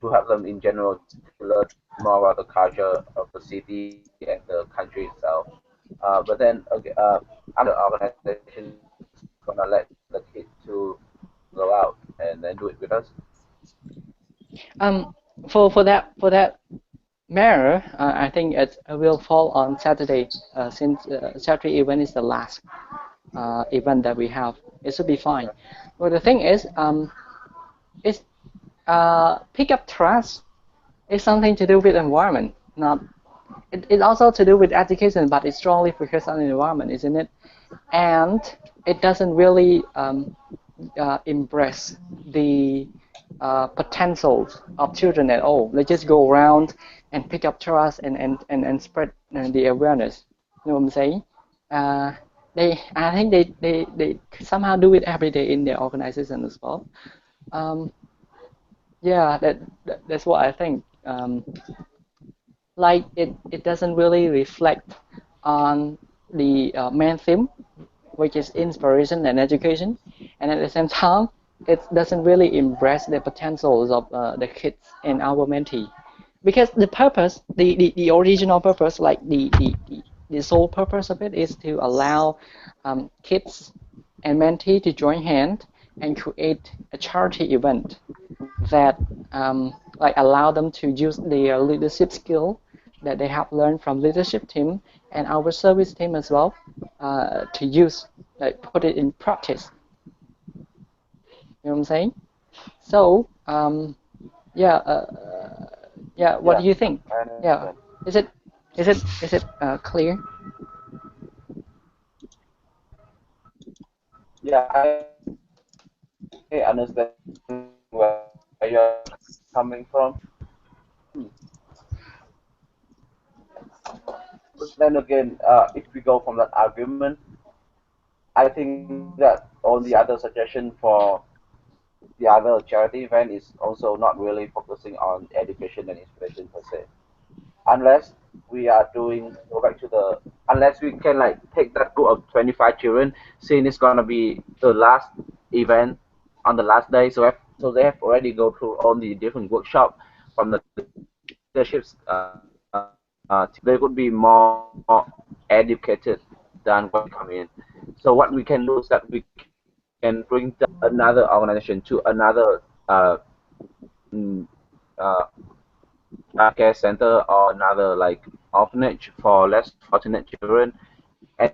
to help them in general to learn more about the culture of the city and the country itself. But then okay, other organization gonna let the kid to go out and then do it with us. Um, for that matter, I think it will fall on Saturday, since Saturday event is the last event that we have. It should be fine. But the thing is pick up trash is something to do with environment, not it's also to do with education, but it strongly focuses on the environment, isn't it? And it doesn't really embrace the potentials of children at all. They just go around and pick up trash and spread the awareness. You know what I'm saying? Uh, I think they somehow do it every day in their organization as well. Um, yeah, that's what I think. Like it doesn't really reflect on the main theme, which is inspiration and education, and at the same time it doesn't really embrace the potentials of the kids and our mentee, because the purpose, the original purpose, like the sole purpose of it is to allow kids and mentee to join hands and create a charity event that like allow them to use their leadership skill that they have learned from leadership team and our service team as well, to use, like put it in practice. You know what I'm saying? So yeah, yeah. What Yeah, do you think? I Yeah, understand. is it clear? Yeah, I understand where you're coming from. Hmm. But then again, if we go from that argument, I think that all the other suggestion for the other charity event is also not really focusing on education and inspiration per se. Unless we are doing, go back to the, unless we can like take that group of 25 children, saying it's gonna be the last event on the last day, so they have already go through all the different workshop from the leaderships. They would be more educated than when they come in. So what we can do is that we can bring another organization to another mm, uh, care center or another like orphanage for less fortunate children, and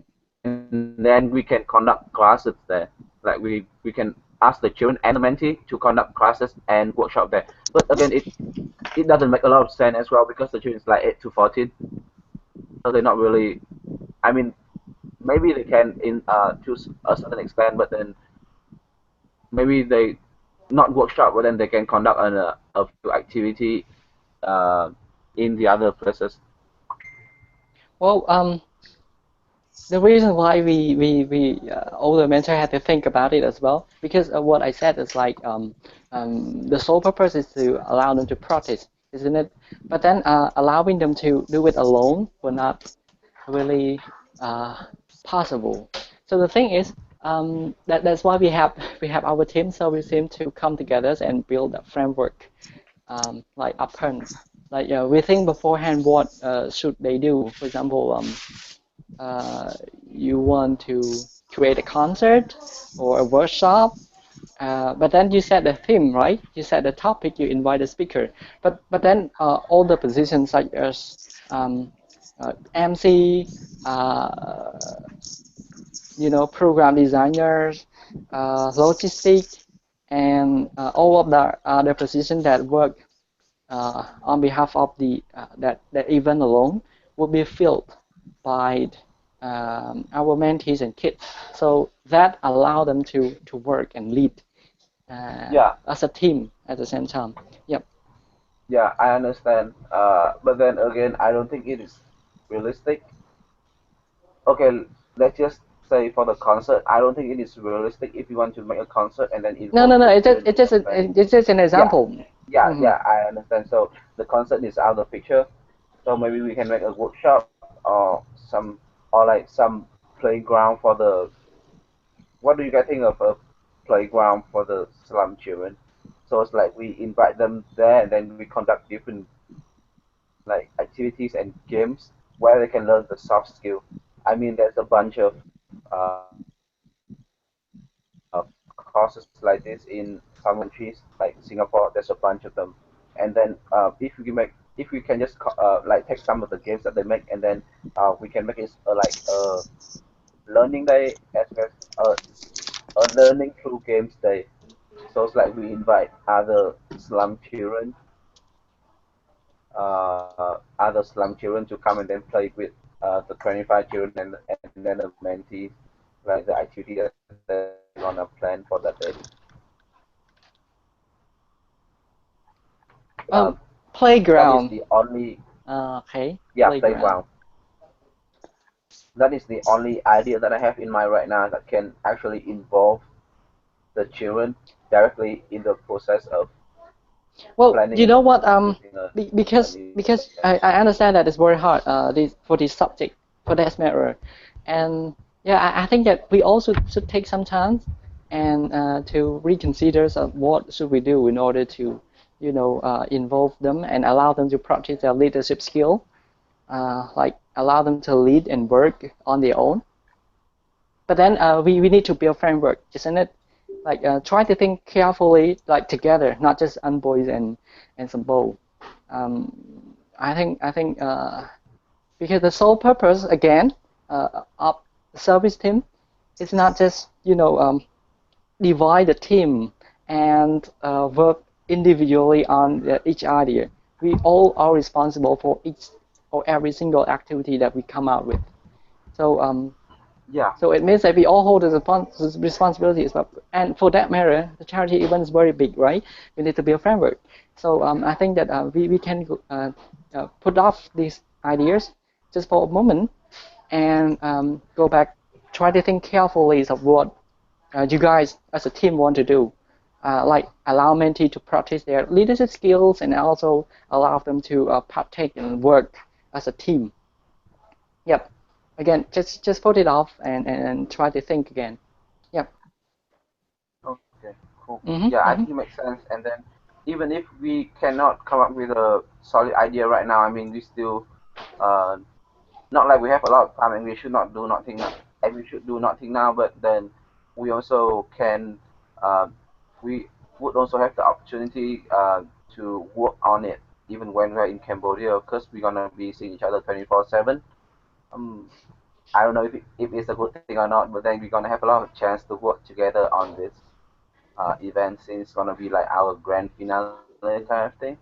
then we can conduct classes there. Like we can ask the children and the mentee to conduct classes and workshop there. But again, it doesn't make a lot of sense as well because the children is like 8 to 14, so they're not really. I mean, maybe they can in to a certain extent, but then maybe they not workshop, but then they can conduct a few activity uh, in the other places. Well, the reason why we older mentor had to think about it as well, because what I said is like the sole purpose is to allow them to practice, isn't it? But then allowing them to do it alone will not really possible. So the thing is, that's why we have our team, service team, to come together and build a framework, like upfront. Like we think beforehand what should they do. For example, you want to create a concert or a workshop, but then you set the theme, right? You set the topic, you invite a speaker. But then all the positions such as MC, program designers, logistics, and all of the other positions that work on behalf of that event alone will be filled by our mentees and kids. So that allow them to work and lead Yeah, as a team at the same time. Yep. yeah, I understand. But then again, I don't think it is realistic. Okay, let's just say for the concert, I don't think it is realistic if you want to make a concert and then No, involve no, no. the It's just children it's in just the event. it's just an Yeah, example. yeah, Hmm. yeah, I understand. So the concert is out of the picture. So maybe we can make a workshop or some or like some playground for the. What do you guys think of a playground for the slum children? So it's like we invite them there and then we conduct different like activities and games where they can learn the soft skill. I mean, there's a bunch of courses like this in some countries, like Singapore. There's a bunch of them, and then if we can just like take some of the games that they make, and then we can make it like a learning day as well as a learning through games day. So it's like we invite slum children, other slum children to come and then play with the 25 children and then the mentees, like the activity that they're gonna plan for that day. Um, That is Playground. the only, Okay, yeah, playground. playground. That is the only idea that I have in mind right now that can actually involve the children directly in the process of Well, you planning know and what? executing Because an event. I understand that it's very hard. For this subject, for that matter, and yeah, I think that we also should take some time and to reconsider what should we do in order to, involve them and allow them to practice their leadership skill, like allow them to lead and work on their own. But then we need to build framework, isn't it? Like try to think carefully, like together, not just boys and some bow. I think because the sole purpose again of the service team is not just divide the team and work individually on each idea. We all are responsible for each or every single activity that we come out with. So Yeah. so it means that we all hold the responsibilities. And for that matter, the charity event is very big, right? We need to build a framework. So I think that we can put off these ideas just for a moment and go back, try to think carefully of what you guys as a team want to do. Like allow mentee to practice their leadership skills and also allow them to partake and work as a team. Yep. Again, just put it off and try to think again. Yep. Okay, cool. Mm-hmm, Yeah, I mm-hmm. think it makes sense. And then even if we cannot come up with a solid idea right now, I mean, we still not like we have a lot of time and we should not do nothing now, and we should do nothing now. But then we also can we would also have the opportunity to work on it even when we're in Cambodia, because we're gonna be seeing each other 24/7. Um, I don't know if it's a good thing or not, but then we're gonna have a lot of chance to work together on this event, since it's gonna be like our grand finale kind of thing.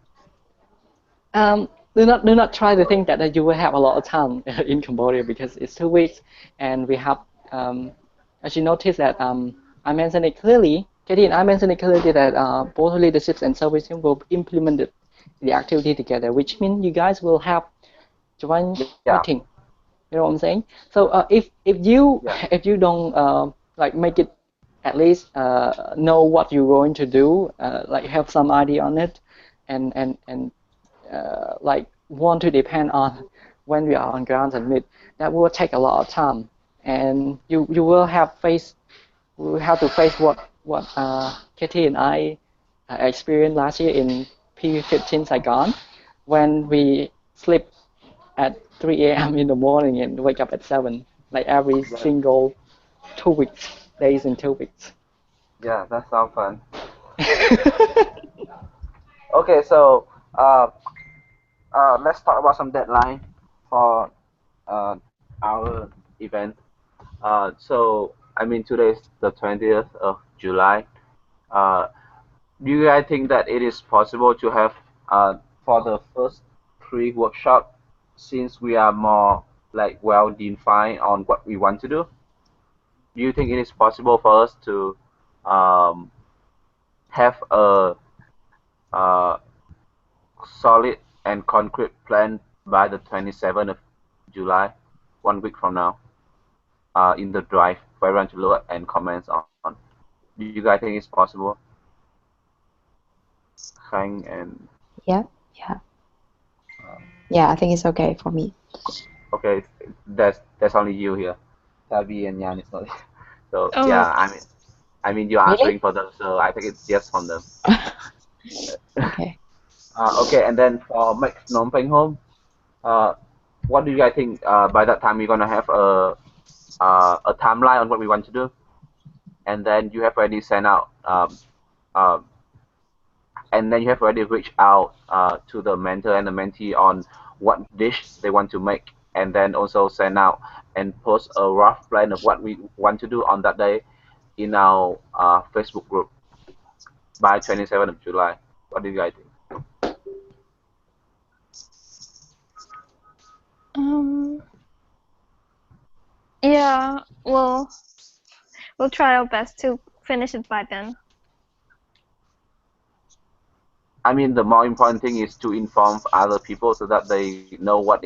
Do not try to think that you will have a lot of time in Cambodia because it's 2 weeks, and we have, as you notice that I mentioned it clearly, Katie and I mentioned it clearly that both leaderships and service team will implement the activity together, which means you guys will have joint Yeah. meeting. You know what I'm saying? So if you Yeah. if you don't like make it at least know what you're going to do, like have some idea on it, and like want to depend on when we are on ground and meet, that will take a lot of time, and you will have to face what Katie and I experienced last year in P15 Saigon, when we sleep at 3 a.m. in the morning and wake up at 7, like every Yeah. single 2 weeks, days in 2 weeks. Yeah, that sounds fun. Okay, so let's talk about some deadline for uh, our event. So I mean, today is the 20th of July. Uh, do you guys think that it is possible to have for the first 3 workshop, since we are more like well defined on what we want to do? Do you think it is possible for us to um, have a uh, solid and concrete plan by the 27th of July, 1 week from now, in the drive for everyone to look at and comments on? Do you guys think it's possible? Khang and Yeah, yeah, yeah. I think it's okay for me. okay, that's only you here. Tabi and Yan is not here. So Oh, yeah, I mean you're Really? answering for them, so I think it's yes from them. Okay. Okay, and then for Max Phnom Penh home, uh, what do you guys think? By that time we're gonna have a timeline on what we want to do, and then you have already sent out um, and then you have already reached out to the mentor and the mentee on what dish they want to make, and then also send out and post a rough plan of what we want to do on that day in our Facebook group by 27th of July. What do you guys think? um, yeah, we'll try our best to finish it by then. I mean, the more important thing is to inform other people so that they know what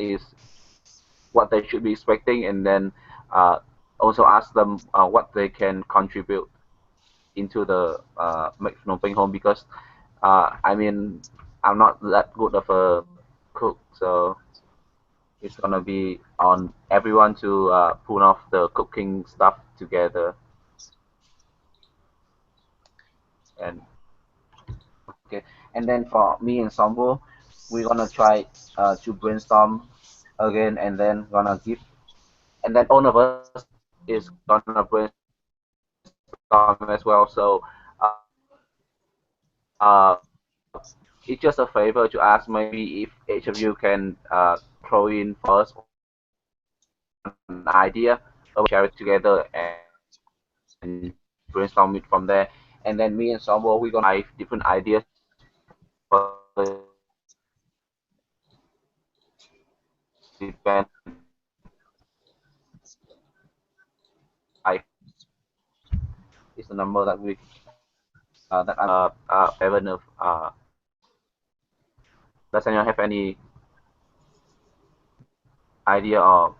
they should be expecting, and then uh, also ask them what they can contribute into the Make Phnom Penh home, because I mean, I'm not that good of a cook, so it's gonna be on everyone to pull off the cooking stuff together. And okay, and then for me and Sambo, we're gonna try to brainstorm again, and then gonna give, and then all of us is gonna brainstorm as well. So it's just a favor to ask maybe if each of you can throw in for us one idea, we can share it together and brainstorm it from there. And then me and Sambo, we're gonna five different ideas for the event. Five is the number that we that I'm ever know. Does anyone have any idea or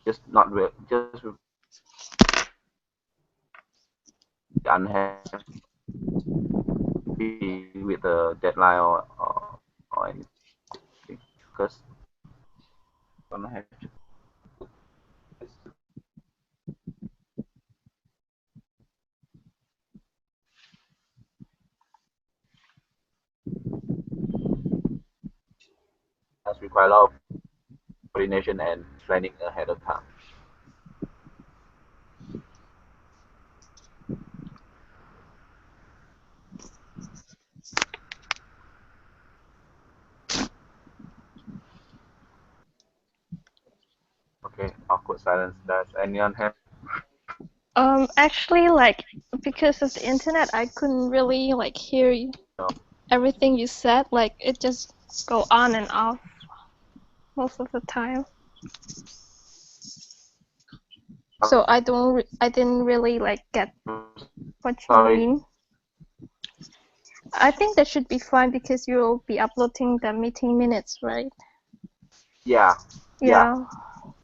just not real, just unhappy with the deadline or anything? Because gonna have to. That's require a lot of coordination and planning ahead of time. Okay, awkward silence. Does anyone have? Actually, like because of the internet, I couldn't really like hear you, No. everything you said. Like it just go on and off most of the time. So I didn't really like get what you Sorry. mean. I think that should be fine because you'll be uploading the meeting minutes, right? Yeah. Yeah.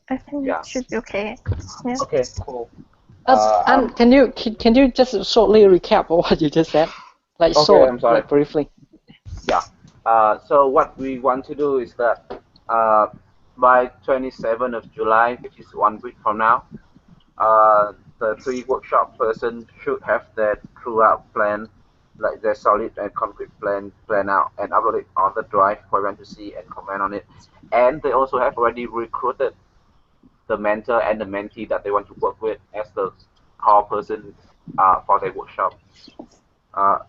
I think Yeah. it should be okay. Yeah. Okay. Cool. And can you just shortly recap what you just said, like Okay, short, I'm sorry. like briefly? Yeah. So what we want to do is that by 27th of July, which is 1 week from now, the three workshop person should have their throughout plan, like their solid and concrete plan out and upload it on the drive for everyone to see and comment on it. And they also have already recruited the mentor and the mentee that they want to work with as the core person for their workshop. Uh,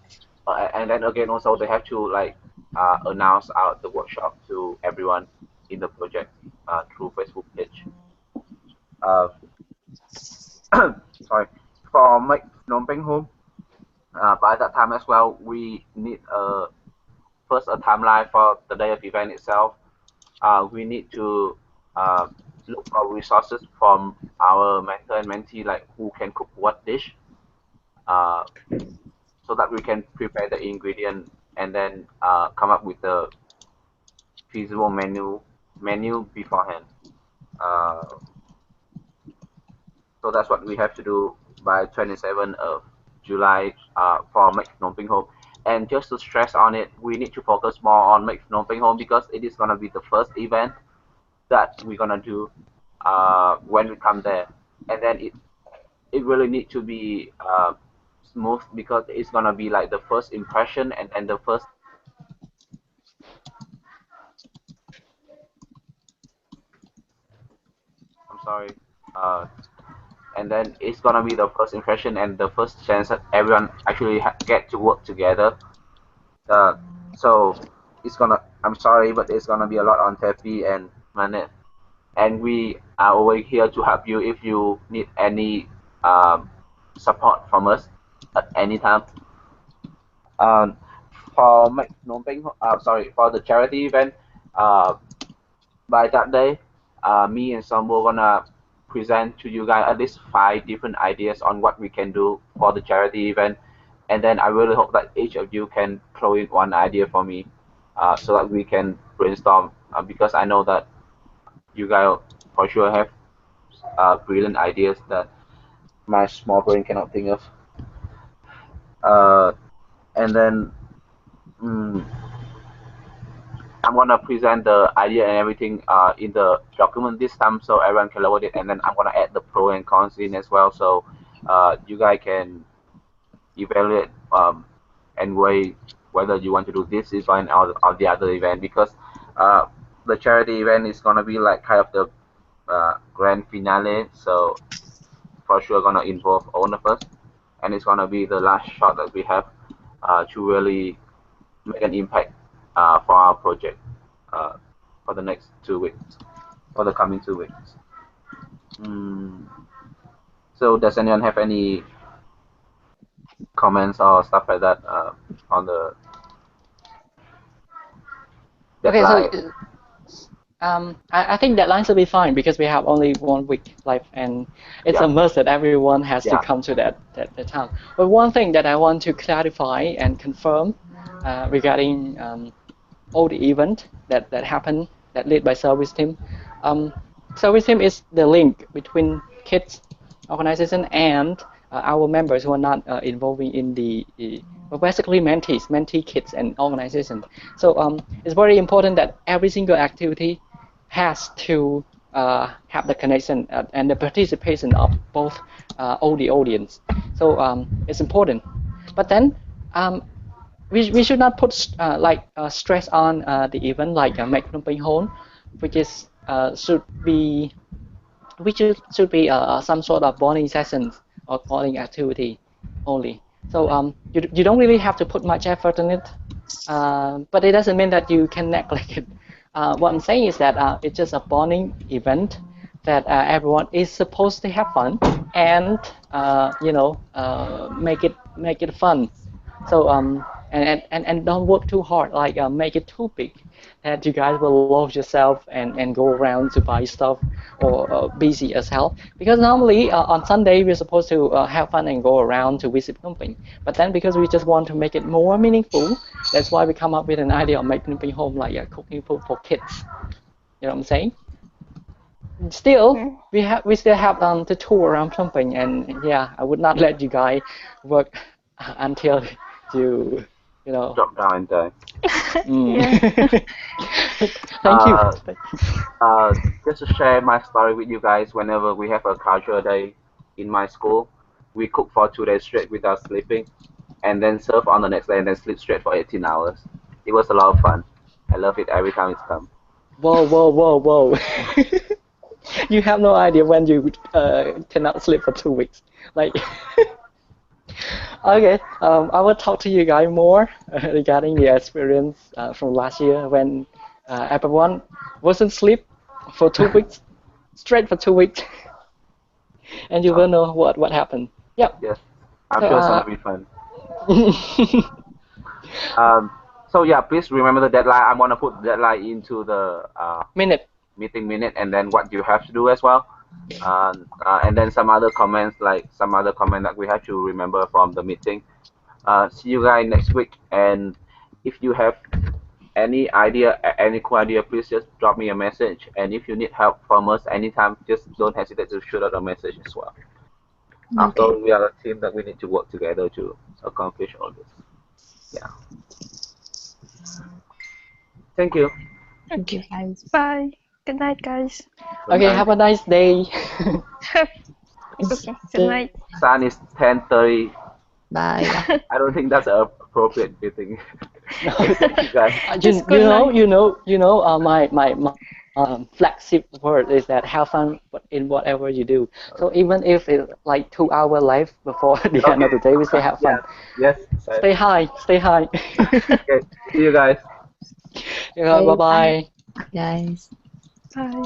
and then again, also they have to like announce out the workshop to everyone in the project through Facebook page. Uh, sorry, for make Phnom Penh home. By that time as well, we need first a timeline for the day of event itself. We need to look for resources from our mentor and mentee, like who can cook what dish, uh, so that we can prepare the ingredient and then come up with the feasible menu beforehand. Uh, so that's what we have to do by 27th of July for Make Phnom Penh Home. And just to stress on it, we need to focus more on Make Phnom Penh Home because it is gonna be the first event that we're gonna do when we come there, and then it really need to be smooth because it's gonna be like the first impression and the first. I'm sorry. Uh, and then it's gonna be the first impression and the first chance that everyone actually get to work together. Uh, so it's gonna. I'm sorry, but it's gonna be a lot on Tepi and Manet, and we are over here to help you if you need any support from us at any time. Um, for Make Phnom Penh, sorry, for the charity event, uh, by that day, me and Sambo gonna present to you guys at least five different ideas on what we can do for the charity event, and then I really hope that each of you can throw in one idea for me, so that we can brainstorm. Because I know that you guys for sure have brilliant ideas that my small brain cannot think of. Uh, and then mm, I'm gonna present the idea and everything in the document this time so everyone can load it, and then I'm gonna add the pro and cons in as well so you guys can evaluate and weigh whether you want to do this event or the other event, because the charity event is gonna be like kind of the grand finale. So for sure gonna involve all of us, and it's gonna be the last shot that we have to really make an impact for our project for the next 2 weeks, for the coming 2 weeks. So does anyone have any comments or stuff like that on the Okay, deadline? so I think deadline should be fine because we have only 1 week left, and it's Yeah. a must that everyone has to Yeah. come to that time. But one thing that I want to clarify and confirm regarding all the event that happened that led by service team. Service team is the link between kids organization and our members who are not involving in the basically mentee kids and organization. So it's very important that every single activity has to have the connection and the participation of both all the audience. So it's important. But then we should not put stress on the event like Make Phnom Penh Home, which is should be some sort of bonding sessions or bonding activity only. So you don't really have to put much effort in it, but it doesn't mean that you can neglect it. What I'm saying is that it's just a bonding event that everyone is supposed to have fun and make it fun. So and don't work too hard, like make it too big that you guys will lose yourself and go around to buy stuff or busy as hell. Because normally on Sunday we're supposed to have fun and go around to visit Phnom Penh. But then because we just want to make it more meaningful, that's why we come up with an idea of making Phnom Penh Home like cooking food for kids. You know what I'm saying? Still, we still have the tour around Phnom Penh, and yeah, I would not let you guys work until you know. Drop down and die. Thank you. Just to share my story with you guys, whenever we have a cultural day in my school, we cook for 2 days straight without sleeping, and then serve on the next day and then sleep straight for 18 hours. It was a lot of fun. I love it every time it's come. Whoa. You have no idea when you cannot sleep for 2 weeks. Like, okay, I will talk to you guys more regarding the experience from last year when everyone wasn't sleep for 2 weeks, straight for 2 weeks, and you will know what happened. Yep. Yes, I'm sure it's gonna be fun. So yeah, please remember the deadline. I'm gonna put the deadline into the meeting minute, and then what you have to do as well, and then some other comments that we have to remember from the meeting. See you guys next week, and if you have any cool idea, please just drop me a message, and if you need help from us anytime, just don't hesitate to shoot out a message as well. After all, we are a team that we need to work together to accomplish all this. Yeah. Thank you. Thank you, guys. Bye. Good night, guys. Okay, have a nice day. Okay, good night. Sun is 10:30. Bye. I don't think that's an appropriate meeting. Thank you guys. My flagship word is that have fun in whatever you do. So even if it's like 2 hours left before the end of the day, we still have fun. Yes. Stay high. Okay. See you guys. Bye bye. Guys. Bye.